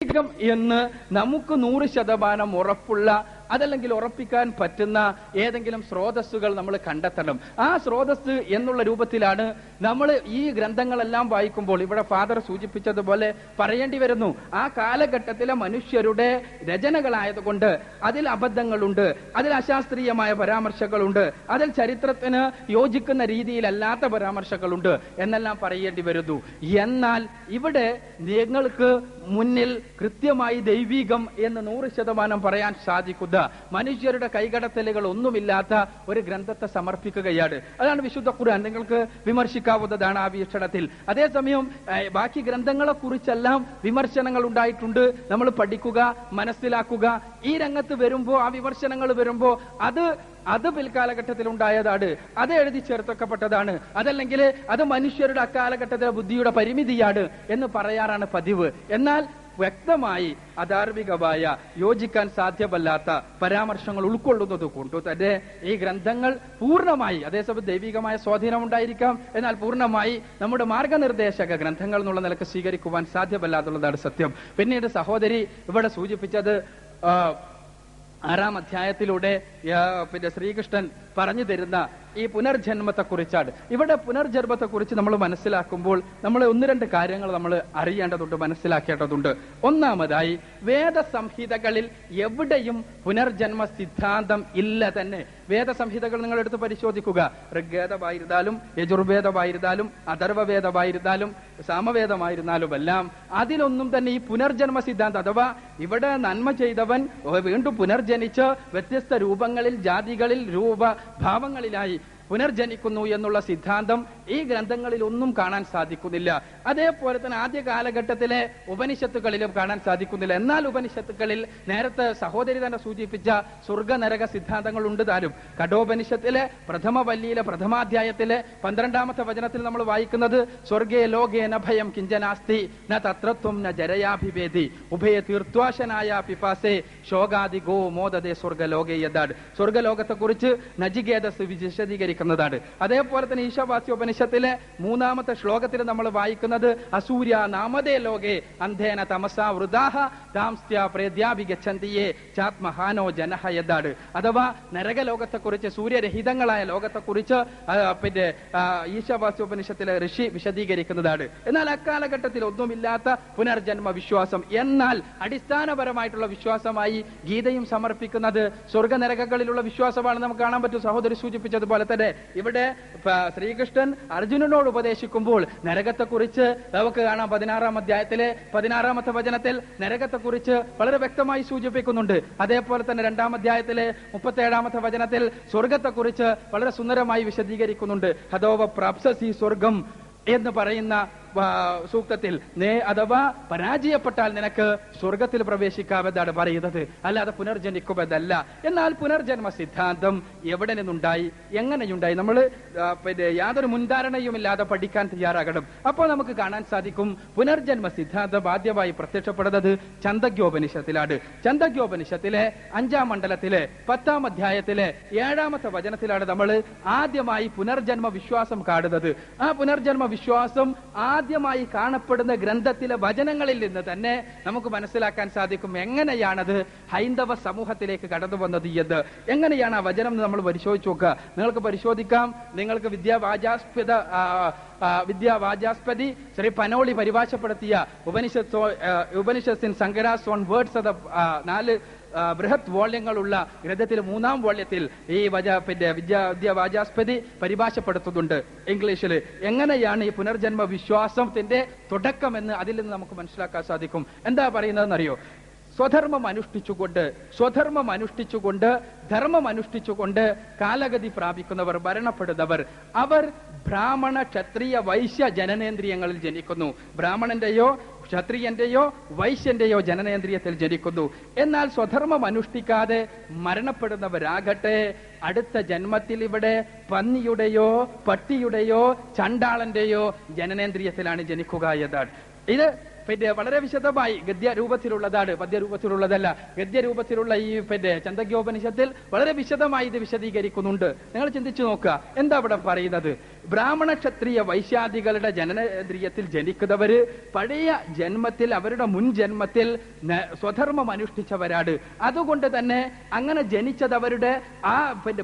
എന്ന് നമുക്ക് 100% ഉറപ്പുള്ള അതല്ലെങ്കിൽ ഉറപ്പിക്കാൻ പറ്റുന്ന ഏതെങ്കിലും സ്രോതസ്സുകൾ നമ്മൾ കണ്ടെത്തണം. ആ സ്രോതസ് എന്നുള്ള രൂപത്തിലാണ് നമ്മൾ ഈ ഗ്രന്ഥങ്ങളെല്ലാം വായിക്കുമ്പോൾ ഇവിടെ ഫാദർ സൂചിപ്പിച്ചതുപോലെ പറയേണ്ടി വരുന്നു. ആ കാലഘട്ടത്തിലെ മനുഷ്യരുടെ രചനകളായതുകൊണ്ട് അതിൽ അബദ്ധങ്ങളുണ്ട്, അതിൽ അശാസ്ത്രീയമായ പരാമർശങ്ങളുണ്ട്, അതിൽ ചരിത്രത്തിന് യോജിക്കുന്ന രീതിയിലല്ലാത്ത പരാമർശങ്ങളുണ്ട് എന്നെല്ലാം പറയേണ്ടി വരുന്നു. എന്നാൽ ഇവിടെ നിങ്ങൾക്ക് മുന്നിൽ കൃത്യമായി ദൈവികം എന്ന് 100% പറയാൻ സാധിക്കുന്ന മനുഷ്യരുടെ കൈകടത്തലുകൾ ഒന്നുമില്ലാത്ത ഒരു ഗ്രന്ഥത്തെ സമർപ്പിക്കുകയാണ്. അതാണ് വിശുദ്ധ ഖുർആൻ. നിങ്ങൾക്ക് വിമർശിക്കാവുന്നതാണ് ആ വീക്ഷണത്തിൽ. അതേസമയം ബാക്കി ഗ്രന്ഥങ്ങളെ കുറിച്ചെല്ലാം വിമർശനങ്ങൾ ഉണ്ടായിട്ടുണ്ട്. നമ്മൾ പഠിക്കുക, മനസ്സിലാക്കുക. ഈ രംഗത്ത് വരുമ്പോ, ആ വിമർശനങ്ങൾ വരുമ്പോ അത് പിൽക്കാലഘട്ടത്തിൽ ഉണ്ടായതാണ്, അത് എഴുതി ചേർത്തക്കപ്പെട്ടതാണ്, അതല്ലെങ്കിൽ അത് മനുഷ്യരുടെ അക്കാലഘട്ടത്തിലെ ബുദ്ധിയുടെ പരിമിതിയാണ് എന്ന് പറയാറാണ് പതിവ്. എന്നാൽ വ്യക്തമായി അധാർമികമായ, യോജിക്കാൻ സാധ്യമല്ലാത്ത പരാമർശങ്ങൾ ഉൾക്കൊള്ളുന്നത് കൊണ്ട് തന്നെ ഈ ഗ്രന്ഥങ്ങൾ പൂർണ്ണമായി, അതേസമയം ദൈവികമായ സ്വാധീനം ഉണ്ടായിരിക്കാം, എന്നാൽ പൂർണ്ണമായി നമ്മുടെ മാർഗനിർദ്ദേശക ഗ്രന്ഥങ്ങൾ എന്നുള്ള നിലക്ക് സ്വീകരിക്കുവാൻ സാധ്യമല്ലാതുള്ളതാണ് സത്യം. പിന്നീട് സഹോദരി ഇവിടെ സൂചിപ്പിച്ചത് 6-ാം അധ്യായത്തിലൂടെ ശ്രീകൃഷ്ണൻ പറഞ്ഞു തരുന്ന ഈ പുനർജന്മത്തെ കുറിച്ചാണ്. ഇവിടെ പുനർജന്മത്തെ കുറിച്ച് നമ്മൾ മനസ്സിലാക്കുമ്പോൾ നമ്മൾ 1-2 കാര്യങ്ങൾ നമ്മൾ അറിയേണ്ടതുണ്ട്, മനസ്സിലാക്കേണ്ടതുണ്ട്. ഒന്നാമതായി, വേദസംഹിതകളിൽ എവിടെയും പുനർജന്മ സിദ്ധാന്തം ഇല്ല തന്നെ. വേദസംഹിതകൾ നിങ്ങൾ എടുത്ത് പരിശോധിക്കുക. ഋഗ്വേദമായിരുന്നാലും യജുർവേദമായിരുന്നാലും അഥർവവേദമായിരുന്നാലും സാമവേദമായിരുന്നാലും എല്ലാം അതിലൊന്നും തന്നെ ഈ പുനർജന്മ സിദ്ധാന്തം, അഥവാ ഇവിടെ നന്മ ചെയ്തവൻ വീണ്ടും പുനർജനിച്ച് വ്യത്യസ്ത രൂപങ്ങളിൽ, ജാതികളിൽ, രൂപഭാവങ്ങളിലായി പുനർജനിക്കുന്നു എന്നുള്ള സിദ്ധാന്തം ഈ ഗ്രന്ഥങ്ങളിൽ ഒന്നും കാണാൻ സാധിക്കുന്നില്ല. അതേപോലെ തന്നെ ആദ്യ കാലഘട്ടത്തിലെ ഉപനിഷത്തുകളിലും കാണാൻ സാധിക്കുന്നില്ല. എന്നാൽ ഉപനിഷത്തുകളിൽ നേരത്തെ സഹോദരി തന്നെ സൂചിപ്പിച്ച സ്വർഗനരക സിദ്ധാന്തങ്ങൾ ഉണ്ട് താനും. കഠോപനിഷത്തിലെ പ്രഥമ വല്ലിയിലെ പ്രഥമാധ്യായത്തിലെ 12-ാമത്തെ വചനത്തിൽ നമ്മൾ വായിക്കുന്നത് സ്വർഗേ ലോകേന ഭയം കിഞ്ചനാസ്തി ന തത്രത്വം ന ജരയാഭിവേദി ഉഭയ തീർത്വാശനായ പിപാസേ ശോകാദി ഗോ മോദതേ സ്വർഗലോകേ യഥാട്. സ്വർഗലോകത്തെ കുറിച്ച് നചികേതസ് വിശദീകരിക്കുന്നതാണ്. അതേപോലെ തന്നെ ഈശാവാസ്യോപനിഷത്തിലെ 3-ാമത്തെ ശ്ലോകത്തിൽ നമ്മൾ വായിക്കുന്നത് അസൂര്യ നാമതേ ലോകേ അന്ധേന തമസാ വൃദാഹ താംസ്ത്യ പ്രേദ്യാഭിഗച്ഛന്തിയേ ചാത്മഹാനോ ജനഹ യഥാട്. അഥവാ നരകലോകത്തെക്കുറിച്ച്, സൂര്യരഹിതങ്ങളായ ലോകത്തെക്കുറിച്ച് ഈശാവാസ്യോപനിഷത്തിലെ ഋഷി വിശദീകരിക്കുന്നതാണ്. എന്നാൽ അക്കാലഘട്ടത്തിൽ ഒന്നുമില്ലാത്ത പുനർജന്മ വിശ്വാസം, എന്നാൽ അടിസ്ഥാനപരമായിട്ടുള്ള വിശ്വാസമായി ഗീതയും സമർപ്പിക്കുന്നത് സ്വർഗനരകങ്ങളിലുള്ള വിശ്വാസമാണ് നമുക്ക് കാണാൻ പറ്റും. സഹോദരി സൂചിപ്പിച്ചതുപോലെ തന്നെ ഇവിടെ ശ്രീകൃഷ്ണൻ അർജുനനോട് ഉപദേശിക്കുമ്പോൾ നരകത്തെക്കുറിച്ച് നമുക്ക് കാണാം. 16-ാം അധ്യായത്തിലെ 16-ാമത്തെ വചനത്തിൽ നരകത്തെക്കുറിച്ച് വളരെ വ്യക്തമായി സൂചിപ്പിക്കുന്നുണ്ട്. അതേപോലെ തന്നെ 2-ാം അധ്യായത്തിലെ 37-ാമത്തെ വചനത്തിൽ സ്വർഗത്തെക്കുറിച്ച് വളരെ സുന്ദരമായി വിശദീകരിക്കുന്നുണ്ട്. ഹതോവ പ്രാപ്സസി സ്വർഗം എന്ന് പറയുന്ന സൂക്തത്തിൽ അഥവാ പരാജയപ്പെട്ടാൽ നിനക്ക് സ്വർഗത്തിൽ പ്രവേശിക്കാമെന്നാണ് പറയുന്നത്, അല്ലാതെ പുനർജനിക്കുമെന്നല്ല. എന്നാൽ പുനർജന്മ സിദ്ധാന്തം എവിടെ നിന്നുണ്ടായി, എങ്ങനെയുണ്ടായി, നമ്മൾ യാതൊരു മുൻധാരണയുമില്ലാതെ പഠിക്കാൻ തയ്യാറാകണം. അപ്പോൾ നമുക്ക് കാണാൻ സാധിക്കും പുനർജന്മ സിദ്ധാന്തം ആദ്യമായി പ്രത്യക്ഷപ്പെടുന്നത് ഛന്ദഗ്യോപനിഷത്തിലാണ്. ഛന്ദഗ്യോപനിഷത്തിലെ 5-ാം മണ്ഡലത്തിലെ 10-ാം അധ്യായത്തിലെ 7-ാമത്തെ വചനത്തിലാണ് നമ്മൾ ആദ്യമായി പുനർജന്മ വിശ്വാസം കാണുന്നത്. ആ പുനർജന്മ വിശ്വാസം ആദ്യമായി കാണപ്പെടുന്ന ഗ്രന്ഥത്തിലെ വചനങ്ങളിൽ നിന്ന് തന്നെ നമുക്ക് മനസ്സിലാക്കാൻ സാധിക്കും എങ്ങനെയാണത് ഹൈന്ദവ സമൂഹത്തിലേക്ക് കടന്നു വന്നത് എന്ന്. എങ്ങനെയാണ് ആ വചനം നമ്മൾ പരിശോധിച്ചു നോക്കുക. നിങ്ങൾക്ക് പരിശോധിക്കാം. നിങ്ങൾക്ക് വിദ്യാവാചാസ്പതി ശ്രീ പനോളി പരിഭാഷപ്പെടുത്തിയ ഉപനിഷത്തിൻ സങ്കരാസ് ഓൺ വേർഡ്സ് എന്ന 4 ബൃഹത് വോള്യങ്ങളുള്ള ഗ്രന്ഥത്തിൽ 3-ാം വോള്യത്തിൽ ഈ വിദ്യാവാചാസ്പതി പരിഭാഷപ്പെടുത്തുന്നുണ്ട് ഇംഗ്ലീഷിൽ. എങ്ങനെയാണ് ഈ പുനർജന്മ വിശ്വാസത്തിന്റെ തുടക്കമെന്ന് അതിൽ നിന്ന് നമുക്ക് മനസ്സിലാക്കാൻ സാധിക്കും. എന്താ പറയുന്നതെന്നറിയോ? സ്വധർമ്മം അനുഷ്ഠിച്ചുകൊണ്ട് ധർമ്മം അനുഷ്ഠിച്ചുകൊണ്ട് കാലഗതി പ്രാപിക്കുന്നവർ, മരണപ്പെടുന്നവർ, അവർ ബ്രാഹ്മണ ക്ഷത്രിയ വൈശ്യ ജനനേന്ദ്രിയങ്ങളിൽ ജനിക്കുന്നു. ബ്രാഹ്മണന്റെയോ ക്ഷത്രിയന്റെയോ വൈശ്യന്റെയോ ജനനേന്ദ്രിയത്തിൽ ജനിക്കുന്നു. എന്നാൽ സ്വധർമ്മം അനുഷ്ഠിക്കാതെ മരണപ്പെടുന്നവരാകട്ടെ അടുത്ത ജന്മത്തിൽ ഇവിടെ പന്നിയുടെയോ പട്ടിയുടെയോ ചണ്ടാളന്റെയോ ജനനേന്ദ്രിയത്തിലാണ് ജനിക്കുക എന്നതാണ്. ഇത് വളരെ വിശദമായി ഗദ്യരൂപത്തിലുള്ളതാണ്, പദ്യരൂപത്തിലുള്ളതല്ല. ഗദ്യരൂപത്തിലുള്ള ഈ ഛന്ദഗ്യോപനിഷത്തിൽ വളരെ വിശദമായി ഇത് വിശദീകരിക്കുന്നുണ്ട്. നിങ്ങൾ ചിന്തിച്ചു നോക്കുക, എന്താ ഇവിടെ പറയുന്നത്? ബ്രാഹ്മണ ക്ഷത്രിയ വൈശ്യാദികളുടെ ജനനേന്ദ്രിയത്തിൽ ജനിക്കുന്നവര് പഴയ ജന്മത്തിൽ, അവരുടെ മുൻ ജന്മത്തിൽ സ്വധർമ്മം അനുഷ്ഠിച്ചവരാണ്. അതുകൊണ്ട് തന്നെ അങ്ങനെ ജനിച്ചത് അവരുടെ ആ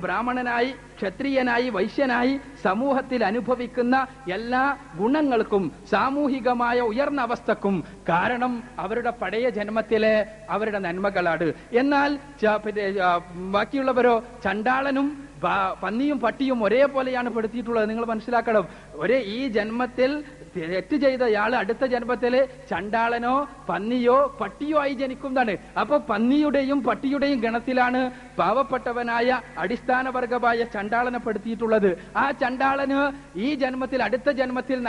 ബ്രാഹ്മണനായി, ക്ഷത്രിയനായി, വൈശ്യനായി സമൂഹത്തിൽ അനുഭവിക്കുന്ന എല്ലാ ഗുണങ്ങൾക്കും സാമൂഹികമായ ഉയർന്ന അവസ്ഥക്കും കാരണം അവരുടെ പഴയ ജന്മത്തിലെ അവരുടെ നന്മകളാണ്. എന്നാൽ ബാക്കിയുള്ളവരോ ചണ്ടാളനും പന്നിയും പട്ടിയും ഒരേപോലെയാണ് പെടുത്തിയിട്ടുള്ളത്. നിങ്ങൾ മനസ്സിലാക്കണം, ഈ ജന്മത്തിൽ തെറ്റ് ചെയ്ത ഇയാൾ അടുത്ത ജന്മത്തില് ചണ്ടാളനോ പന്നിയോ പട്ടിയോ ആയി ജനിക്കുന്നതാണ്. അപ്പൊ പന്നിയുടെയും പട്ടിയുടെയും ഗണത്തിലാണ് പാവപ്പെട്ടവനായ അടിസ്ഥാനവർഗമായ ചണ്ടാളനെ പെടുത്തിയിട്ടുള്ളത്. ആ ചണ്ടാളന് ഈ ജന്മത്തിൽ, അടുത്ത ജന്മത്തിൽ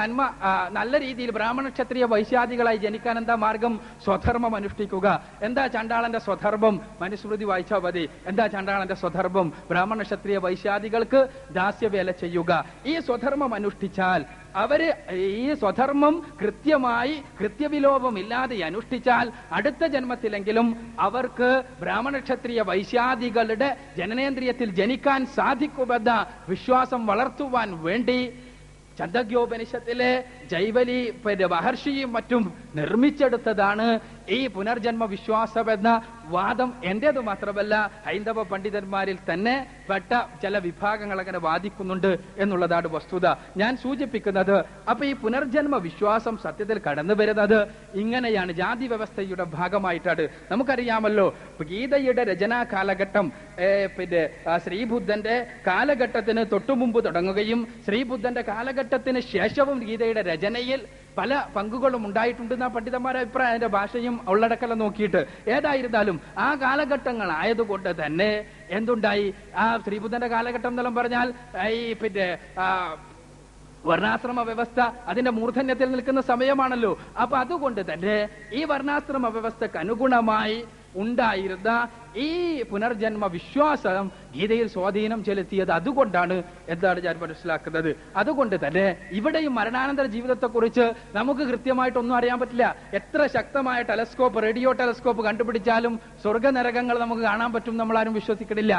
നല്ല രീതിയിൽ ബ്രാഹ്മണ ക്ഷത്രിയ വൈശ്യാദികളായി ജനിക്കാൻ എന്താ മാർഗം? സ്വധർമ്മം അനുഷ്ഠിക്കുക. എന്താ ചണ്ടാളന്റെ സ്വധർമ്മം? മനുസ്മൃതി വായിച്ചാൽ മതി. എന്താ ചണ്ടാളന്റെ സ്വധർമ്മം? ബ്രാഹ്മണ ക്ഷത്രിയ വൈശ്യാദികൾക്ക് ദാസ്യവേല ചെയ്യുക. ഈ സ്വധർമ്മം അനുഷ്ഠിച്ചാൽ, അവര് ഈ സ്വധർമ്മം കൃത്യമായി കൃത്യവിലോപമില്ലാതെ അനുഷ്ഠിച്ചാൽ അടുത്ത ജന്മത്തിലെങ്കിലും അവർക്ക് ബ്രാഹ്മണ ക്ഷത്രിയ വൈശ്യാദികളുടെ ജനനേന്ദ്രിയത്തിൽ ജനിക്കാൻ സാധിക്കുമെന്ന വിശ്വാസം വളർത്തുവാൻ വേണ്ടി ഛന്ദോഗ്യോപനിഷത്തിലെ ജൈവലി മഹർഷിയും മറ്റും നിർമ്മിച്ചെടുത്തതാണ് ഈ പുനർജന്മ വിശ്വാസമെന്ന വാദം. എന്റേത് മാത്രമല്ല, ഹൈന്ദവ പണ്ഡിതന്മാരിൽ തന്നെ പെട്ട ചില വിഭാഗങ്ങൾ അങ്ങനെ വാദിക്കുന്നുണ്ട് എന്നുള്ളതാണ് വസ്തുത. ഞാൻ സൂചിപ്പിക്കുന്നത്, അപ്പൊ ഈ പുനർജന്മ വിശ്വാസം സത്യത്തിൽ കടന്നു വരുന്നത് ഇങ്ങനെയാണ്, ജാതി വ്യവസ്ഥയുടെ ഭാഗമായിട്ടാണ്. നമുക്കറിയാമല്ലോ, ഗീതയുടെ രചനാ കാലഘട്ടം ശ്രീബുദ്ധന്റെ കാലഘട്ടത്തിന് തൊട്ടുമുമ്പ് തുടങ്ങുകയും ശ്രീബുദ്ധന്റെ കാലഘട്ടത്തിന് ശേഷവും ഗീതയുടെ രചനയിൽ പല പങ്കുകളും ഉണ്ടായിട്ടുണ്ടെന്ന പണ്ഡിതന്മാരുടെ അഭിപ്രായം, അതിന്റെ ഭാഷയും ഉള്ളടക്കെല്ലാം നോക്കിയിട്ട്. ഏതായിരുന്നാലും ആ കാലഘട്ടങ്ങൾ ആയതുകൊണ്ട് തന്നെ എന്തുണ്ടായി? ആ ശ്രീബുദ്ധന്റെ കാലഘട്ടം എന്നെല്ലാം പറഞ്ഞാൽ ഈ വർണ്ണാശ്രമ വ്യവസ്ഥ അതിന്റെ മൂർധന്യത്തിൽ നിൽക്കുന്ന സമയമാണല്ലോ. അപ്പൊ അതുകൊണ്ട് തന്നെ ഈ വർണ്ണാശ്രമ വ്യവസ്ഥക്ക് അനുഗുണമായി ഉണ്ടായിരുന്ന ഈ പുനർജന്മ വിശ്വാസം ഗീതയിൽ സ്വാധീനം ചെലുത്തിയത് അതുകൊണ്ടാണ് എന്താണ് ഞാൻ മനസ്സിലാക്കുന്നത്. അതുകൊണ്ട് തന്നെ ഇവിടെയും മരണാനന്തര ജീവിതത്തെക്കുറിച്ച് നമുക്ക് കൃത്യമായിട്ടൊന്നും അറിയാൻ പറ്റില്ല. എത്ര ശക്തമായ ടെലസ്കോപ്പ്, റേഡിയോ ടെലസ്കോപ്പ് കണ്ടുപിടിച്ചാലും സ്വർഗനരകങ്ങൾ നമുക്ക് കാണാൻ പറ്റും നമ്മളാരും വിശ്വസിക്കണില്ല.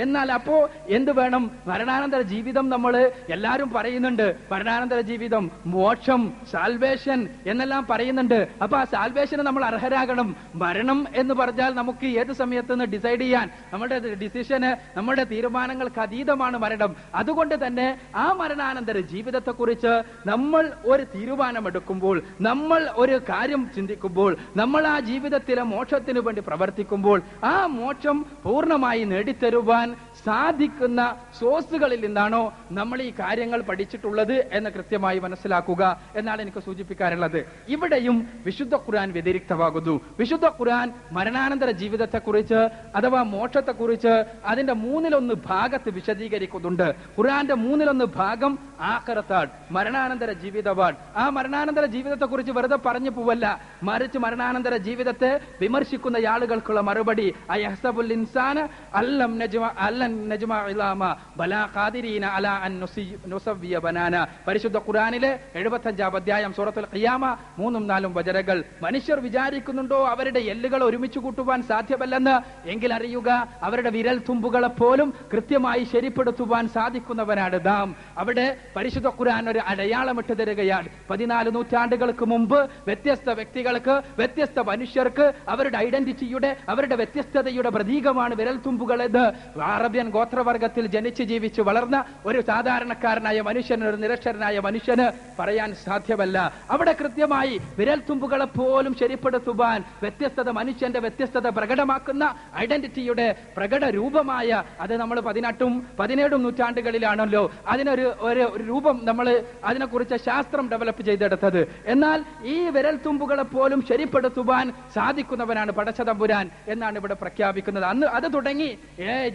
എന്നാൽ അപ്പോ എന്ത് വേണം? മരണാനന്തര ജീവിതം നമ്മൾ എല്ലാവരും പറയുന്നുണ്ട്. മരണാനന്തര ജീവിതം, മോക്ഷം, സാൽവേഷൻ എന്നെല്ലാം പറയുന്നുണ്ട്. അപ്പൊ ആ സാൽവേഷന് നമ്മൾ അർഹരാകണം. മരണം എന്ന് പറഞ്ഞാൽ നമുക്ക് ഏത് സമയത്ത് ഡിസൈഡ് ചെയ്യാൻ, നമ്മുടെ ഡിസിഷന്, നമ്മുടെ തീരുമാനങ്ങൾക്ക് അതീതമാണ് മരണം. അതുകൊണ്ട് തന്നെ ആ മരണാനന്തര ജീവിതത്തെക്കുറിച്ച് നമ്മൾ ഒരു തീരുമാനമെടുക്കുമ്പോൾ, നമ്മൾ ഒരു കാര്യം ചിന്തിക്കുമ്പോൾ, നമ്മൾ ആ ജീവിതത്തിലെ മോക്ഷത്തിന് വേണ്ടി പ്രവർത്തിക്കുമ്പോൾ ആ മോക്ഷം പൂർണ്ണമായി നേടിത്തരുവാൻ സാധിക്കുന്ന സോഴ്സുകളിൽ നിന്നാണോ നമ്മൾ ഈ കാര്യങ്ങൾ പഠിച്ചിട്ടുള്ളത് എന്ന് കൃത്യമായി മനസ്സിലാക്കുക എന്നാണ് എനിക്ക് സൂചിപ്പിക്കാറുള്ളത്. ഇവിടെയും വിശുദ്ധ ഖുർആൻ വ്യതിരിക്തമാകുന്നു. വിശുദ്ധ ഖുർആൻ മരണാനന്തര ജീവിതത്തെക്കുറിച്ച് അഥവാ മോക്ഷത്തെക്കുറിച്ച് അതിന്റെ 1/3 ഭാഗത്ത് വിശദീകരിക്കുന്നുണ്ട്. ഖുർആന്റെ 1/3 ഭാഗം ആഖിറത്താണ്, മരണാനന്തര ജീവിതമാണ്. ആ മരണാനന്തര ജീവിതത്തെക്കുറിച്ച് വെറുതെ പറഞ്ഞു പോവല്ല, മറിച്ച് മരണാനന്തര ജീവിതത്തെ വിമർശിക്കുന്ന ആളുകൾക്കുള്ള മറുപടി അയഹ്സബുൽ ഇൻസാന അല്ലം നജ്മഅ ഇലാമ ബലാ ഖാദിരീന അലാ അൻ നുസവ്വിയ ബനാന. പരിശുദ്ധ ഖുർആനിലെ 75-ാം അധ്യായം സൂറത്തുൽ ഖിയാമ 3-4 വചനങ്ങൾ. മനുഷ്യർ വിചാരിക്കുന്നുണ്ടോ അവരുടെ എല്ലുകൾ ഒരുമിച്ച് കൂട്ടുവാൻ സാധ്യമല്ലെന്ന്? എങ്കിൽ അറിയുക, അവരുടെ വിരൽ തുമ്പുകളെ പോലും കൃത്യമായി ശരിപ്പെടുത്തുവാൻ സാധിക്കുന്നവനാണ് നാം. അവിടെ പരിശുദ്ധ ഖുർആൻ ഒരു അടയാളമിട്ട് തരികയാണ്. 14 നൂറ്റാണ്ടുകൾക്ക് മുമ്പ് വ്യത്യസ്ത വ്യക്തികൾക്ക്, വ്യത്യസ്ത മനുഷ്യർക്ക് അവരുടെ ഐഡന്റിറ്റിയുടെ, അവരുടെ വ്യത്യസ്തതയുടെ പ്രതീകമാണ് വിരൽ തുമ്പുകൾ എന്ന് അറബ്യൻ ഗോത്രവർഗത്തിൽ ജനിച്ച് ജീവിച്ച് വളർന്ന ഒരു സാധാരണക്കാരനായ മനുഷ്യന്, ഒരു നിരക്ഷരനായ മനുഷ്യന് പറയാൻ സാധ്യമല്ല. അവിടെ കൃത്യമായി വിരൽ തുമ്പുകളെ പോലും ശരിപ്പെടുത്തുവാൻ, വ്യത്യസ്തത, മനുഷ്യന്റെ വ്യത്യസ്തത പ്രകടമാക്കുന്ന ഐഡന്റിറ്റിയുടെ പ്രകട രൂപമായ, അത് നമ്മൾ 18ഉം 17ഉം നൂറ്റാണ്ടുകളിലാണല്ലോ അതിനൊരു രൂപം നമ്മൾ അതിനെക്കുറിച്ച് ശാസ്ത്രം ഡെവലപ്പ് ചെയ്തെടുത്തത്. എന്നാൽ ഈ വിരൽ തുമ്പുകളെ പോലും ശരിപ്പെടുത്തുവാൻ സാധിക്കുന്നവനാണ് പടച്ചതമ്പുരാൻ എന്നാണ് ഇവിടെ പ്രഖ്യാപിക്കുന്നത്. അന്ന് അത് തുടങ്ങി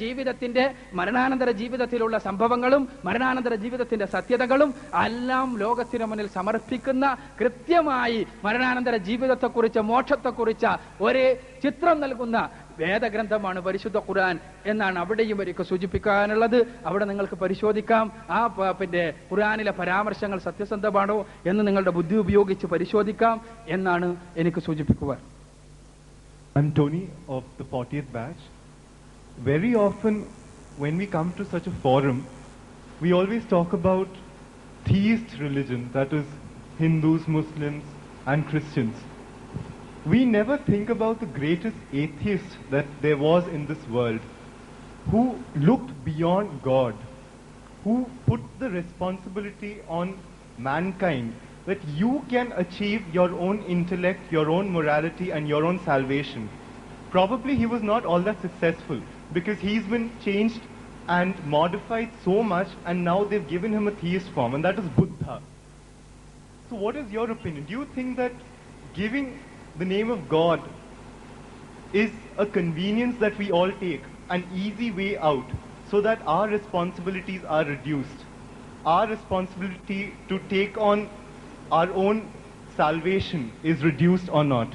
ജീവിതത്തിന്റെ, മരണാനന്തര ജീവിതത്തിലുള്ള സംഭവങ്ങളും മരണാനന്തര ജീവിതത്തിന്റെ സത്യതകളും എല്ലാം ലോകത്തിന് മുന്നിൽ സമർപ്പിക്കുന്ന, കൃത്യമായി മരണാനന്തര ജീവിതത്തെക്കുറിച്ച്, മോക്ഷത്തെക്കുറിച്ച് ഒരു ചിത്രം നൽകുന്ന വേദഗ്രന്ഥമാണ് പരിശുദ്ധ ഖുർആൻ എന്നാണ് അവിടെയും എനിക്ക് സൂചിപ്പിക്കാനുള്ളത്. അവിടെ നിങ്ങൾക്ക് പരിശോധിക്കാം, ആ ഖുർആനിലെ പരാമർശങ്ങൾ സത്യസന്ധമാണോ എന്ന് നിങ്ങളുടെ ബുദ്ധി ഉപയോഗിച്ച് പരിശോധിക്കാം എന്നാണ് എനിക്ക് സൂചിപ്പിക്കുവാൻ. I'm Tony of the 40th batch. Very often when we come to such a forum, we always talk about theist religion, that is Hindus, Muslims and Christians, we never think about the greatest atheist that there was in this world, who looked beyond God, who put the responsibility on mankind that you can achieve your own intellect, your own morality and your own salvation. Probably he was not all that successful because he's been changed and modified so much, and now they've given him a theist form, and that is Buddha. So what is your opinion? Do you think that giving the name of God is a convenience that we all take, an easy way out, so that our responsibilities are reduced? Our responsibility to take on our own salvation is reduced or not?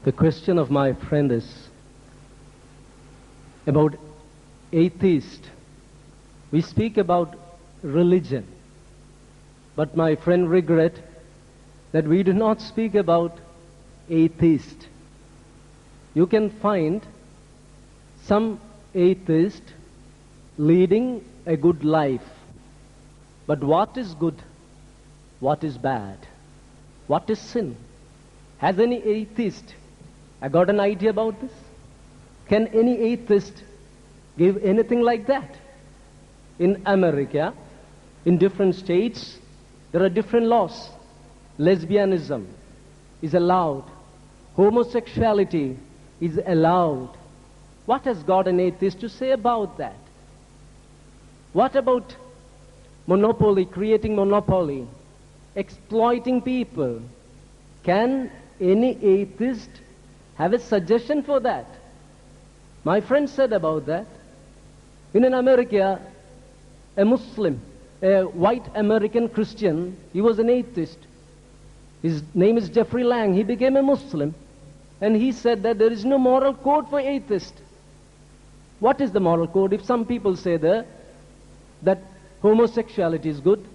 The question of my friend is about atheist. We speak about religion, but my friend regret that we do not speak about atheist. You can find some atheist leading a good life, but what is good? What is bad? What is sin? Has any atheist got an idea about this? Can any atheist give anything like that? In America, in different states, there are different laws. Lesbianism is allowed. Homosexuality is allowed. What has God an atheist to say about that? What about monopoly, creating monopoly, exploiting people? Can any atheist have a suggestion for that? My friend said about that. In America, a Muslim, a white American Christian, he was an atheist. His name is Jeffrey Lang. He became a Muslim. And he said that there is no moral code for atheists. What is the moral code? If some people say there that homosexuality is good,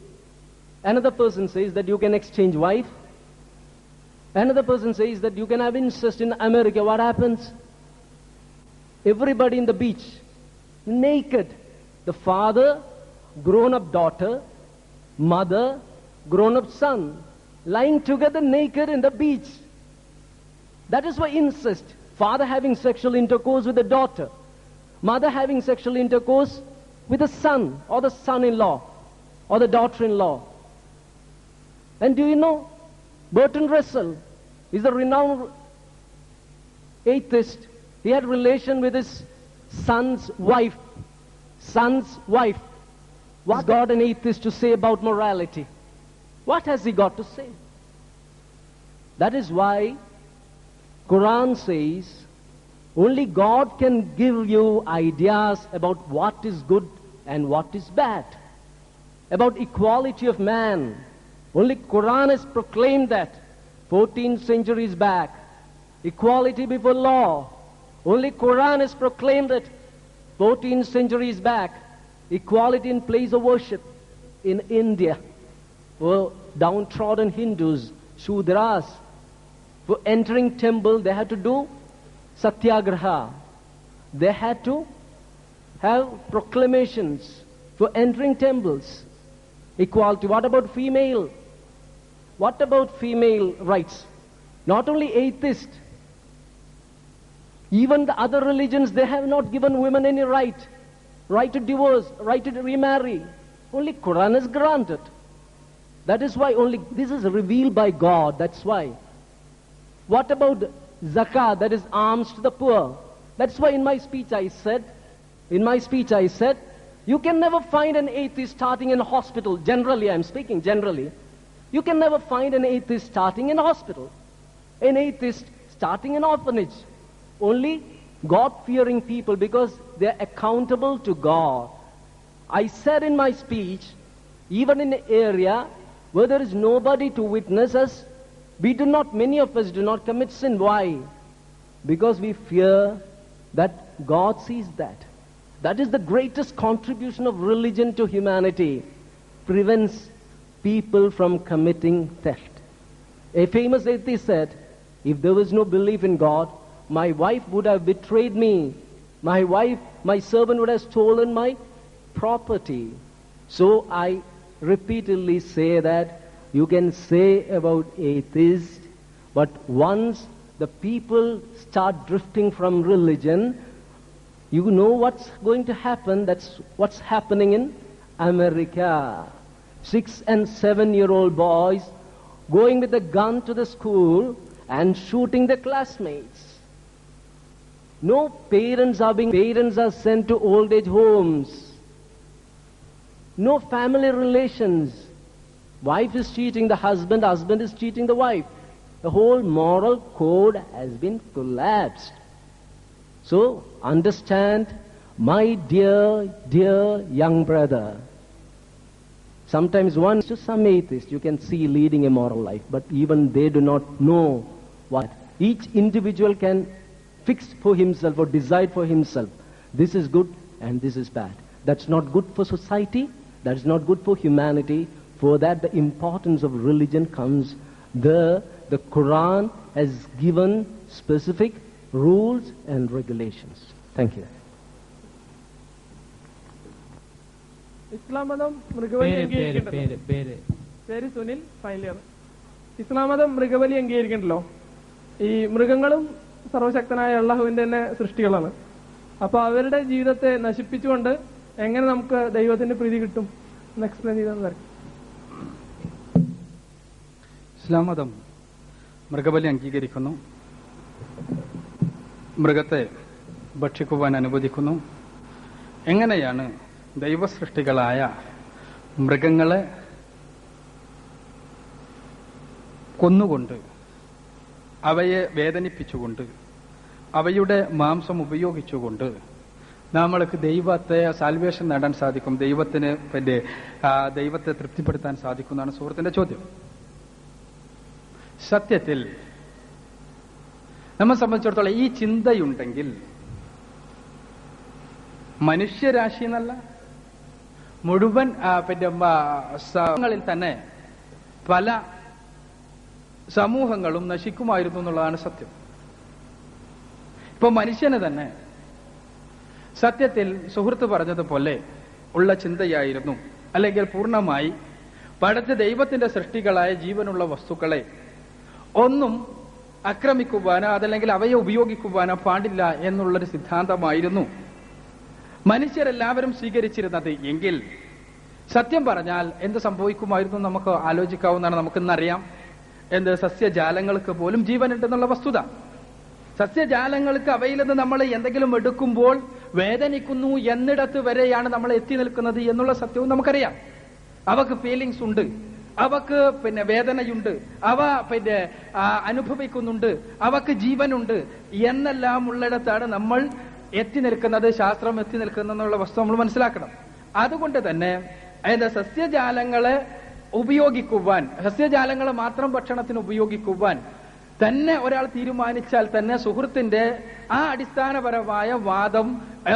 another person says that you can exchange wife, another person says that you can have incest. In America, what happens? Everybody in the beach, naked. The father, grown-up daughter, mother, grown-up son, lying together naked in the beach. That is why incest. Father having sexual intercourse with the daughter, mother having sexual intercourse with the son, or the son-in-law, or the daughter-in-law. And do you know, Bertrand Russell is a renowned atheist. He had relation with his son's wife. Son's wife. What's God an atheist to say about morality? What has he got to say? That is why Quran says only God can give you ideas about what is good and what is bad. About equality of man. Only Quran has proclaimed that 14 centuries back. Equality before law. Only Quran has proclaimed it 14 centuries back. Equality in place of worship. In India, for downtrodden Hindus, Shudras, for entering temple, they had to do satyagraha. They had to have proclamations for entering temples. Equality. What about female? What about female rights? Not only atheist, even the other religions, they have not given women any right. Right to divorce, right to remarry. Only Quran is granted. That is why only this is revealed by God. That's why. What about zakah, that is alms to the poor? That's why in my speech I said, you can never find an atheist starting in a hospital. Generally, I'm speaking generally. You can never find an atheist starting in a hospital. An atheist starting an orphanage. Only God-fearing people, because they're accountable to God. I said in my speech, even in an area where there is nobody to witness us, many of us do not commit sin. Why? Because we fear that God sees that. That is the greatest contribution of religion to humanity. Prevents people from committing theft. A famous atheist said, If there was no belief in God, my wife would have betrayed me. My servant would have stolen my property. So I repeatedly say that you can say about atheists, but once the people start drifting from religion, you know what's going to happen. That's what's happening in America. 6 and 7-year-old boys going with a gun to the school and shooting the classmates. No parents are sent to old age homes. No family relations. Wife is cheating the husband, husband is cheating the wife. The whole moral code has been collapsed. So understand, my dear young brother, sometimes to some atheists you can see leading a moral life, but even they do not know what. Each individual can fix for himself or decide for himself. This is good and this is bad. That's not good for society. That's not good for humanity. For that, the importance of religion comes. The Quran has given specific rules and regulations. Thank you. ഇസ്ലാം മതം മൃഗബലി അംഗീകരിക്കണ്ടല്ലോ. പേര് Sunil, final year. ഇസ്ലാം മതം മൃഗബലി അംഗീകരിക്കണ്ടല്ലോ. ഈ മൃഗങ്ങളും സർവശക്തനായ അള്ളാഹുവിന്റെ തന്നെ സൃഷ്ടികളാണ്. അപ്പൊ അവരുടെ ജീവിതത്തെ നശിപ്പിച്ചുകൊണ്ട് എങ്ങനെ നമുക്ക് ദൈവത്തിന്റെ പ്രീതി കിട്ടും എന്ന് എക്സ്പ്ലെയിൻ ചെയ്താൽ. ഇസ്ലാം മതം മൃഗബലി അംഗീകരിക്കുന്നു, മൃഗത്തെ ഭക്ഷിക്കുവാൻ അനുവദിക്കുന്നു. എങ്ങനെയാണ് ദൈവസൃഷ്ടികളായ മൃഗങ്ങളെ കൊന്നുകൊണ്ട്, അവയെ വേദനിപ്പിച്ചുകൊണ്ട്, അവയുടെ മാംസം ഉപയോഗിച്ചുകൊണ്ട് നമ്മൾക്ക് ദൈവത്തെ സാൽവേഷൻ നേടാൻ സാധിക്കും, ദൈവത്തെ തൃപ്തിപ്പെടുത്താൻ സാധിക്കുന്നതാണ് സുഹൃത്തിന്റെ ചോദ്യം. സത്യത്തിൽ നമ്മെ സംബന്ധിച്ചിടത്തോളം ഈ ചിന്തയുണ്ടെങ്കിൽ മനുഷ്യരാശി എന്നല്ല, മുഴുവൻ സമൂഹങ്ങളിൽ തന്നെ പല സമൂഹങ്ങളും നശിക്കുമായിരുന്നു എന്നുള്ളതാണ് സത്യം. ഇപ്പൊ മനുഷ്യന് തന്നെ സത്യത്തിൽ സുഹൃത്ത് പറഞ്ഞതുപോലെ ഉള്ള ചിന്തയായിരുന്നു, അല്ലെങ്കിൽ പൂർണ്ണമായി പടച്ച ദൈവത്തിന്റെ സൃഷ്ടികളായ ജീവനുള്ള വസ്തുക്കളെ ഒന്നും ആക്രമിക്കുവാനോ അതല്ലെങ്കിൽ അവയെ ഉപയോഗിക്കുവാനോ പാടില്ല എന്നുള്ളൊരു സിദ്ധാന്തമായിരുന്നു മനുഷ്യരെല്ലാവരും സ്വീകരിച്ചിരുന്നത്. എങ്കിൽ സത്യം പറഞ്ഞാൽ എന്ത് സംഭവിക്കുമായിരുന്നു നമുക്ക് ആലോചിക്കാവുന്നതാണ്. നമുക്കിന്നറിയാം എന്ത് സസ്യജാലങ്ങൾക്ക് പോലും ജീവനുണ്ടെന്നുള്ള വസ്തുത. സസ്യജാലങ്ങൾക്ക് അവയിൽ നിന്ന് നമ്മൾ എന്തെങ്കിലും എടുക്കുമ്പോൾ വേദനിക്കുന്നു എന്നിടത്ത് വരെയാണ് നമ്മൾ എത്തി നിൽക്കുന്നത് എന്നുള്ള സത്യവും നമുക്കറിയാം. അവക്ക് ഫീലിങ്സ് ഉണ്ട്, അവക്ക് വേദനയുണ്ട്, അവ അനുഭവിക്കുന്നുണ്ട്, അവക്ക് ജീവനുണ്ട് എന്നെല്ലാം ഉള്ളിടത്താണ് നമ്മൾ എത്തി നിൽക്കുന്നത്, ശാസ്ത്രം എത്തി നിൽക്കുന്നുള്ള വസ്തു നമ്മൾ മനസ്സിലാക്കണം. അതുകൊണ്ട് തന്നെ സസ്യജാലങ്ങളെ ഉപയോഗിക്കുവാൻ, സസ്യജാലങ്ങളെ മാത്രം ഭക്ഷണത്തിന് ഉപയോഗിക്കുവാൻ തന്നെ ഒരാൾ തീരുമാനിച്ചാൽ തന്നെ സുഹൃത്തിന്റെ ആ അടിസ്ഥാനപരമായ വാദം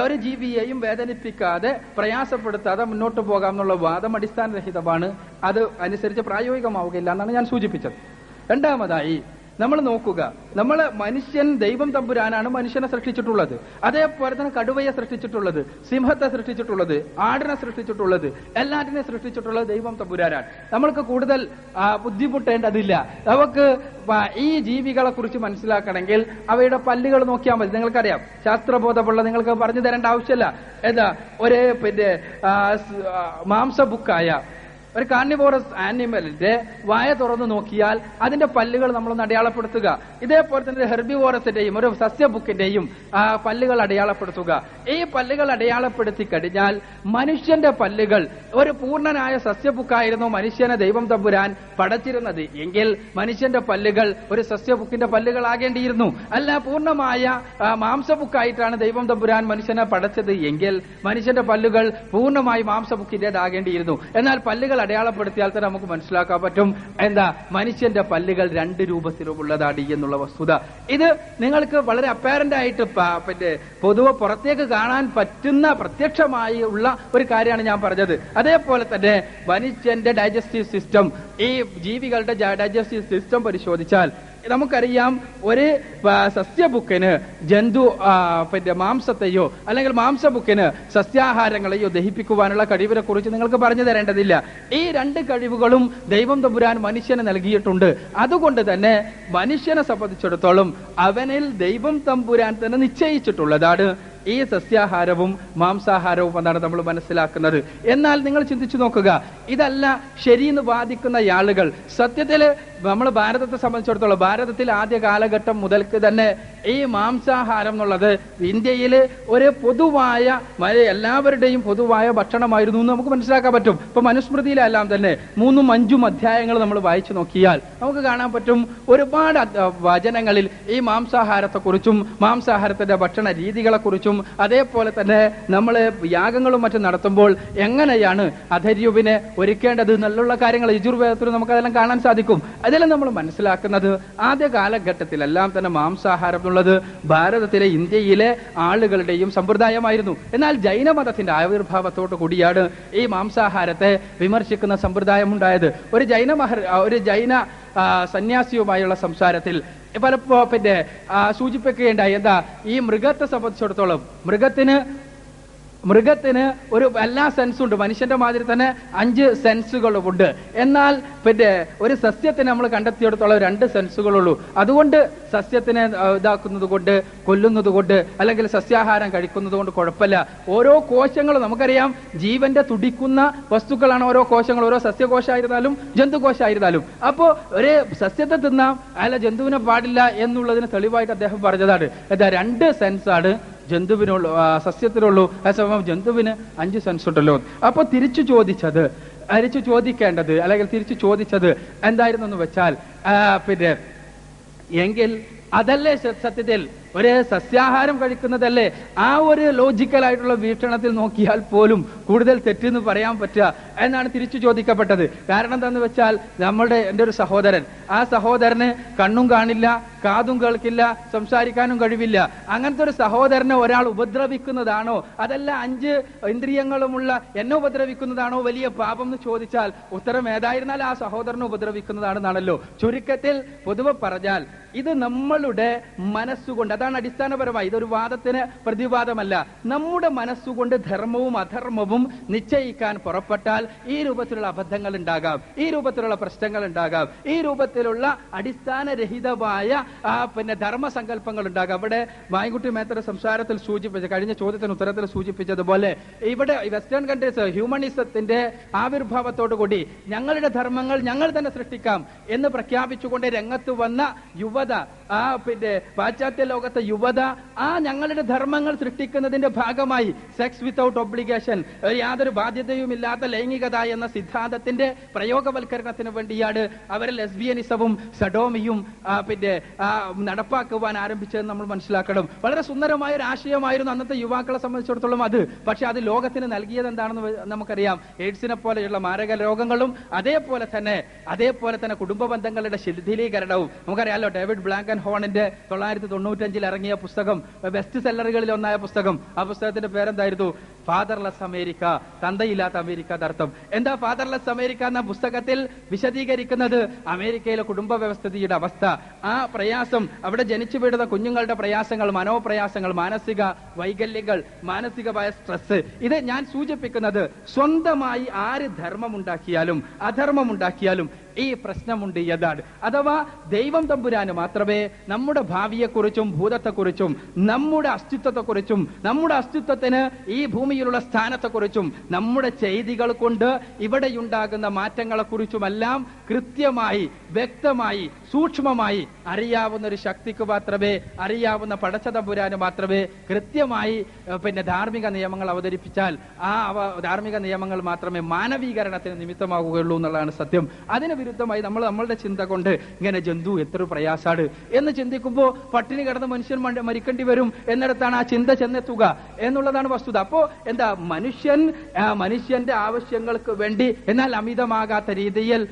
ഒരു ജീവിയെയും വേദനിപ്പിക്കാതെ പ്രയാസപ്പെടുത്താതെ മുന്നോട്ട് പോകാം എന്നുള്ള വാദം അടിസ്ഥാനരഹിതമാണ്. അത് അനുസരിച്ച് പ്രായോഗികമാവുകയില്ല എന്നാണ് ഞാൻ സൂചിപ്പിച്ചത്. രണ്ടാമതായി നമ്മൾ നോക്കുക, മനുഷ്യൻ, ദൈവം തമ്പുരാനാണ് മനുഷ്യനെ സൃഷ്ടിച്ചിട്ടുള്ളത്. അതേപോലെ തന്നെ കടുവയെ സൃഷ്ടിച്ചിട്ടുള്ളത്, സിംഹത്തെ സൃഷ്ടിച്ചിട്ടുള്ളത്, ആടിനെ സൃഷ്ടിച്ചിട്ടുള്ളത്, എല്ലാറ്റിനെയും സൃഷ്ടിച്ചിട്ടുള്ളത് ദൈവം തമ്പുരാനാണ്. നമ്മൾക്ക് കൂടുതൽ ബുദ്ധിമുട്ടേണ്ടതില്ല. നമുക്ക് ഈ ജീവികളെ കുറിച്ച് മനസ്സിലാക്കണമെങ്കിൽ അവയുടെ പല്ലുകൾ നോക്കിയാൽ മതി. നിങ്ങൾക്കറിയാം, ശാസ്ത്രബോധമുള്ള നിങ്ങൾക്ക് പറഞ്ഞു തരേണ്ട ആവശ്യമില്ല. ഒരു മാംസ ബുക്കായ ഒരു കാർണിവോറസ് ആനിമലിന്റെ വായ തുറന്നു നോക്കിയാൽ അതിന്റെ പല്ലുകൾ നമ്മളൊന്ന് അടയാളപ്പെടുത്തുക. ഇതേപോലെ തന്നെ ഹെർബിവോറസിന്റെയും ഒരു സസ്യബുക്കിന്റെയും പല്ലുകൾ അടയാളപ്പെടുത്തുക. ഈ പല്ലുകൾ അടയാളപ്പെടുത്തി കഴിഞ്ഞാൽ മനുഷ്യന്റെ പല്ലുകൾ, ഒരു പൂർണ്ണനായ സസ്യബുക്കായിരുന്നു മനുഷ്യനെ ദൈവം തമ്പുരാൻ പടച്ചിരുന്നത് എങ്കിൽ മനുഷ്യന്റെ പല്ലുകൾ ഒരു സസ്യബുക്കിന്റെ പല്ലുകളാകേണ്ടിയിരുന്നു. അല്ല, പൂർണ്ണമായ മാംസബുക്കായിട്ടാണ് ദൈവം തമ്പുരാൻ മനുഷ്യനെ പടച്ചത് എങ്കിൽ മനുഷ്യന്റെ പല്ലുകൾ പൂർണ്ണമായി മാംസബുക്കിന്റേതാകേണ്ടിയിരുന്നു. എന്നാൽ പല്ലുകൾ അടയാളപ്പെടുത്തിയാൽ തന്നെ നമുക്ക് മനസ്സിലാക്കാൻ പറ്റും മനുഷ്യന്റെ പല്ലുകൾ രണ്ട് രൂപത്തിലുമുള്ളതാണ് എന്നുള്ള വസ്തുത. ഇത് നിങ്ങൾക്ക് വളരെ അപ്പാരന്റ് ആയിട്ട് പൊതുവെ പുറത്തേക്ക് കാണാൻ പറ്റുന്ന പ്രത്യക്ഷമായി ഉള്ള ഒരു കാര്യമാണ് ഞാൻ പറഞ്ഞത്. അതേപോലെ തന്നെ മനുഷ്യന്റെ ഡൈജസ്റ്റീവ് സിസ്റ്റം ഈ ജീവികളുടെ ഡൈജസ്റ്റീവ് സിസ്റ്റം പരിശോധിച്ചാൽ നമുക്കറിയാം, ഒരു സസ്യബുക്കിന് മാംസത്തെയോ അല്ലെങ്കിൽ മാംസബുക്കിന് സസ്യാഹാരങ്ങളെയോ ദഹിപ്പിക്കുവാനുള്ള കഴിവിനെ കുറിച്ച് നിങ്ങൾക്ക് പറഞ്ഞു തരേണ്ടതില്ല. ഈ രണ്ട് കഴിവുകളും ദൈവം തമ്പുരാൻ മനുഷ്യന് നൽകിയിട്ടുണ്ട്. അതുകൊണ്ട് തന്നെ മനുഷ്യനെ സംബന്ധിച്ചിടത്തോളം അവനിൽ ദൈവം തമ്പുരാൻ തന്നെ നിശ്ചയിച്ചിട്ടുള്ളതാണ് ഈ സസ്യാഹാരവും മാംസാഹാരവും എന്നാണ് നമ്മൾ മനസ്സിലാക്കുന്നത്. എന്നാൽ നിങ്ങൾ ചിന്തിച്ചു നോക്കുക, ഇതല്ല ശരിയെന്ന് വാദിക്കുന്ന ആളുകൾ സത്യത്തിൽ നമ്മൾ ഭാരതത്തെ സംബന്ധിച്ചിടത്തോളം ഭാരതത്തിൽ ആദ്യ കാലഘട്ടം മുതൽക്ക് തന്നെ ഈ മാംസാഹാരം എന്നുള്ളത് ഇന്ത്യയിൽ ഒരു പൊതുവായ എല്ലാവരുടെയും പൊതുവായ ഭക്ഷണമായിരുന്നു എന്ന് നമുക്ക് മനസ്സിലാക്കാൻ പറ്റും. ഇപ്പൊ മനുസ്മൃതിയിലെല്ലാം തന്നെ 3-5 അധ്യായങ്ങൾ നമ്മൾ വായിച്ചു നോക്കിയാൽ നമുക്ക് കാണാൻ പറ്റും, ഒരുപാട് വചനങ്ങളിൽ ഈ മാംസാഹാരത്തെക്കുറിച്ചും മാംസാഹാരത്തിന്റെ ഭക്ഷണ രീതികളെ കുറിച്ചും അതേപോലെ തന്നെ നമ്മൾ യാഗങ്ങളും മറ്റും നടത്തുമ്പോൾ എങ്ങനെയാണ് അധര്യുവിനെ ഒരുക്കേണ്ടത് എന്നുള്ള കാര്യങ്ങൾ യജുർവേദത്തിൽ നമുക്കതെല്ലാം കാണാൻ സാധിക്കും. അതിൽ നമ്മൾ മനസ്സിലാക്കുന്നത് ആദ്യ കാലഘട്ടത്തിലെല്ലാം തന്നെ മാംസാഹാരം എന്നുള്ളത് ഭാരതത്തിലെ ഇന്ത്യയിലെ ആളുകളുടെയും സമ്പ്രദായമായിരുന്നു. എന്നാൽ ജൈനമതത്തിന്റെ ആവിർഭാവത്തോടു കൂടിയാണ് ഈ മാംസാഹാരത്തെ വിമർശിക്കുന്ന സമ്പ്രദായം ഉണ്ടായത്. ഒരു ജൈന സന്യാസിയുമായുള്ള സംസാരത്തിൽ പലപ്പോ സൂചിപ്പിക്കുകയുണ്ടായി, എന്താ ഈ മൃഗത്തെ സംബന്ധിച്ചിടത്തോളം മൃഗത്തിന് ഒരു എല്ലാ സെൻസും ഉണ്ട്, മനുഷ്യന്റെ മാതിരി തന്നെ 5 സെൻസുകളുമുണ്ട്. എന്നാൽ ഒരു സസ്യത്തിന് നമ്മൾ കണ്ടെത്തിയിടത്തോളം 2 സെൻസുകളുള്ളൂ. അതുകൊണ്ട് സസ്യത്തിനെ ഇതാക്കുന്നത് കൊണ്ട്, കൊല്ലുന്നത് കൊണ്ട്, അല്ലെങ്കിൽ സസ്യാഹാരം കഴിക്കുന്നത് കൊണ്ട് കുഴപ്പമില്ല. ഓരോ കോശങ്ങളും നമുക്കറിയാം ജീവന്റെ തുടിക്കുന്ന വസ്തുക്കളാണ് ഓരോ കോശങ്ങൾ, ഓരോ സസ്യകോശമായിരുന്നാലും ജന്തുകോശമായിരുന്നാലും. അപ്പോ ഒരു സസ്യത്തെ തിന്നാം, അല്ല ജന്തുവിനെ പാടില്ല എന്നുള്ളതിന് തെളിവായിട്ട് അദ്ദേഹം പറഞ്ഞതാണ്. 2 സെൻസാണ് ജന്തുവിനുള്ളൂ, സസ്യത്തിനുള്ളൂ. അതേസമയം ജന്തുവിന് 5 സെൻസ് ഉണ്ടല്ലോ. അപ്പൊ തിരിച്ചു ചോദിച്ചത് എന്തായിരുന്നു എന്ന് വെച്ചാൽ എങ്കിൽ അതല്ലേ സത്യത്തിൽ ഒരു സസ്യാഹാരം കഴിക്കുന്നതല്ലേ ആ ഒരു ലോജിക്കലായിട്ടുള്ള വീക്ഷണത്തിൽ നോക്കിയാൽ പോലും കൂടുതൽ തെറ്റെന്ന് പറയാൻ പറ്റുക എന്നാണ് തിരിച്ചു ചോദിക്കപ്പെട്ടത്. കാരണം എന്താന്ന് വെച്ചാൽ എൻ്റെ ഒരു സഹോദരൻ, ആ സഹോദരന് കണ്ണും കാണില്ല, കാതും കേൾക്കില്ല, സംസാരിക്കാനും കഴിവില്ല. അങ്ങനത്തെ ഒരു സഹോദരനെ ഒരാൾ ഉപദ്രവിക്കുന്നതാണോ അതല്ല 5 ഇന്ദ്രിയങ്ങളുമുള്ള എന്നെ ഉപദ്രവിക്കുന്നതാണോ വലിയ പാപം എന്ന് ചോദിച്ചാൽ ഉത്തരം ഏതായിരുന്നാൽ ആ സഹോദരനെ ഉപദ്രവിക്കുന്നതാണെന്നാണല്ലോ. ചുരുക്കത്തിൽ പൊതുവെ പറഞ്ഞാൽ ഇത് നമ്മളുടെ മനസ്സുകൊണ്ട്, അതാണ് അടിസ്ഥാനപരമായി, ഇതൊരു വാദത്തിന് പ്രതിവാദമല്ല, നമ്മുടെ മനസ്സുകൊണ്ട് ധർമ്മവും അധർമ്മവും നിശ്ചയിക്കാൻ പുറപ്പെട്ടാൽ ഈ രൂപത്തിലുള്ള അബദ്ധങ്ങൾ ഉണ്ടാകാം, ഈ രൂപത്തിലുള്ള പ്രശ്നങ്ങൾ ഉണ്ടാകാം, ഈ രൂപത്തിലുള്ള അടിസ്ഥാനരഹിതമായ ധർമ്മസങ്കല്പങ്ങൾ ഉണ്ടാകാം. അവിടെ മായിൻകുട്ടി മേത്തർ സംസാരത്തിൽ സൂചിപ്പിച്ച, കഴിഞ്ഞ ചോദ്യത്തിന് ഉത്തരത്തിൽ സൂചിപ്പിച്ചതുപോലെ ഇവിടെ വെസ്റ്റേൺ കൺട്രീസ് ഹ്യൂമണിസത്തിന്റെ ആവിർഭാവത്തോടു കൂടി ഞങ്ങളുടെ ധർമ്മങ്ങൾ ഞങ്ങൾ തന്നെ സൃഷ്ടിക്കാം എന്ന് പ്രഖ്യാപിച്ചുകൊണ്ട് രംഗത്ത് വന്ന യുവത, പാശ്ചാത്യ ലോകത്തെ യുവത ഞങ്ങളുടെ ധർമ്മങ്ങൾ സൃഷ്ടിക്കുന്നതിന്റെ ഭാഗമായി സെക്സ് വിത്തൗട്ട് ഒബ്ലിഗേഷൻ, യാതൊരു ബാധ്യതയുമില്ലാത്ത ലൈംഗികത എന്ന സിദ്ധാന്തത്തിന്റെ പ്രയോഗവൽക്കരണത്തിന് വേണ്ടിയാണ് അവർ ലെസ്ബിയനിസവും സഡോമിയും നടപ്പാക്കുവാൻ ആരംഭിച്ചതെന്ന് നമ്മൾ മനസ്സിലാക്കണം. വളരെ സുന്ദരമായ ഒരു ആശയമായിരുന്നു അന്നത്തെ യുവാക്കളെ സംബന്ധിച്ചിടത്തോളം അത്. പക്ഷെ അത് ലോകത്തിന് നൽകിയത് എന്താണെന്ന് നമുക്കറിയാം. എയ്ഡ്സിനെ പോലെയുള്ള മാരക രോഗങ്ങളും അതേപോലെ തന്നെ കുടുംബ ബന്ധങ്ങളുടെ ശിഥിലീകരണവും നമുക്കറിയാലോ. ഡേവിഡ് ബ്ലാങ്കൻ ഹോണിന്റെ 1995 ഇറങ്ങിയ പുസ്തകം, ബെസ്റ്റ് സെല്ലറുകളിൽ ഒന്നായ പുസ്തകം, ആ പുസ്തകത്തിന്റെ പേരെന്തായിരുന്നു? ഫാദർലെസ് അമേരിക്ക, തന്തയില്ലാത്ത അമേരിക്ക. അർത്ഥം എന്താ ഫാദർലെസ് അമേരിക്ക എന്ന പുസ്തകത്തിൽ വിശദീകരിക്കുന്നത്? അമേരിക്കയിലെ കുടുംബ വ്യവസ്ഥിതിയുടെ അവസ്ഥ, ആ പ്രയാസം, അവിടെ ജനിച്ചു വീഴുന്ന കുഞ്ഞുങ്ങളുടെ പ്രയാസങ്ങൾ, മനോപ്രയാസങ്ങൾ, മാനസിക വൈകല്യങ്ങൾ, മാനസികമായ സ്ട്രെസ്. ഇത് ഞാൻ സൂചിപ്പിക്കുന്നത് സ്വന്തമായി ആര് ധർമ്മമുണ്ടാക്കിയാലും അധർമ്മമുണ്ടാക്കിയാലും ഈ പ്രശ്നമുണ്ട് എന്നതാണ്. അഥവാ ദൈവം തമ്പുരാന് മാത്രമേ നമ്മുടെ ഭാവിയെക്കുറിച്ചും ഭൂതത്തെക്കുറിച്ചും നമ്മുടെ അസ്തിത്വത്തെക്കുറിച്ചും നമ്മുടെ അസ്തിത്വത്തിന് ഈ ഭൂമിയിലുള്ള സ്ഥാനത്തെക്കുറിച്ചും നമ്മുടെ ചെയ്തികൾ കൊണ്ട് ഇവിടെയുണ്ടാകുന്ന മാറ്റങ്ങളെക്കുറിച്ചുമെല്ലാം കൃത്യമായി, വ്യക്തമായി, സൂക്ഷ്മമായി അറിയാവുന്ന ഒരു ശക്തിക്ക് മാത്രമേ, അറിയാവുന്ന പടച്ച തമ്പുരാന് മാത്രമേ കൃത്യമായി ധാർമ്മിക നിയമങ്ങൾ അവതരിപ്പിച്ചാൽ ആ ധാർമ്മിക നിയമങ്ങൾ മാത്രമേ മാനവീകരണത്തിന് നിമിത്തമാകുകയുള്ളൂ എന്നുള്ളതാണ് സത്യം. അതിന് വിരുദ്ധമായി നമ്മളുടെ ചിന്ത കൊണ്ട് ഇങ്ങനെ ജന്തു എത്ര പ്രയാസാണ് എന്ന് ചിന്തിക്കുമ്പോൾ പട്ടിണി കിടന്ന് മനുഷ്യൻ മരിക്കേണ്ടി വരും എന്നിടത്താണ് ആ ചിന്ത ചെന്നെത്തുക എന്നുള്ളതാണ് വസ്തുത. അപ്പോ എന്താ മനുഷ്യന്റെ ആവശ്യങ്ങൾക്ക് വേണ്ടി എന്നാൽ അമിതമാകാത്ത രീതിയിൽ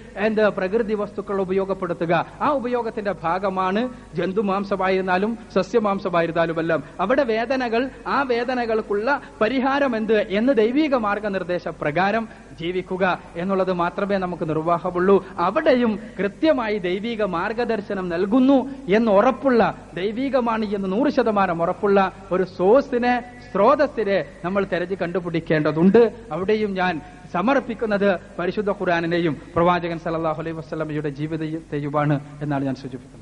പ്രകൃതി വസ്തുക്കൾ ഉപയോഗപ്പെടുത്തുക. ആ ഉപയോഗത്തിന്റെ ഭാഗമാണ് ജന്തുമാംസമായിരുന്നാലും സസ്യമാംസമായിരുന്നാലും എല്ലാം. അവിടെ വേദനകൾ, ആ വേദനകൾക്കുള്ള പരിഹാരം എന്ത് എന്ന് ദൈവിക മാർഗനിർദ്ദേശ പ്രകാരം ജീവിക്കുക എന്നുള്ളത് മാത്രമേ നമുക്ക് നിർവാഹമുള്ളൂ. അവിടെയും കൃത്യമായി ദൈവിക മാർഗദർശനം നൽകുന്നു എന്ന് ഉറപ്പുള്ള, ദൈവികമാണ് എന്ന് 100% ഉറപ്പുള്ള ഒരു സ്രോതസ്സിനെ നമ്മൾ തെരഞ്ഞു കണ്ടുപിടിക്കേണ്ടതുണ്ട്. അവിടെയും ഞാൻ സമർപ്പിക്കുന്നത് പരിശുദ്ധ ഖുർആനിനെയും പ്രവാചകൻ സല്ലല്ലാഹു അലൈഹി വസല്ലമയുടെ ജീവിതത്തെയുമാണ് എന്നാണ് ഞാൻ സൂചിപ്പിക്കുന്നത്.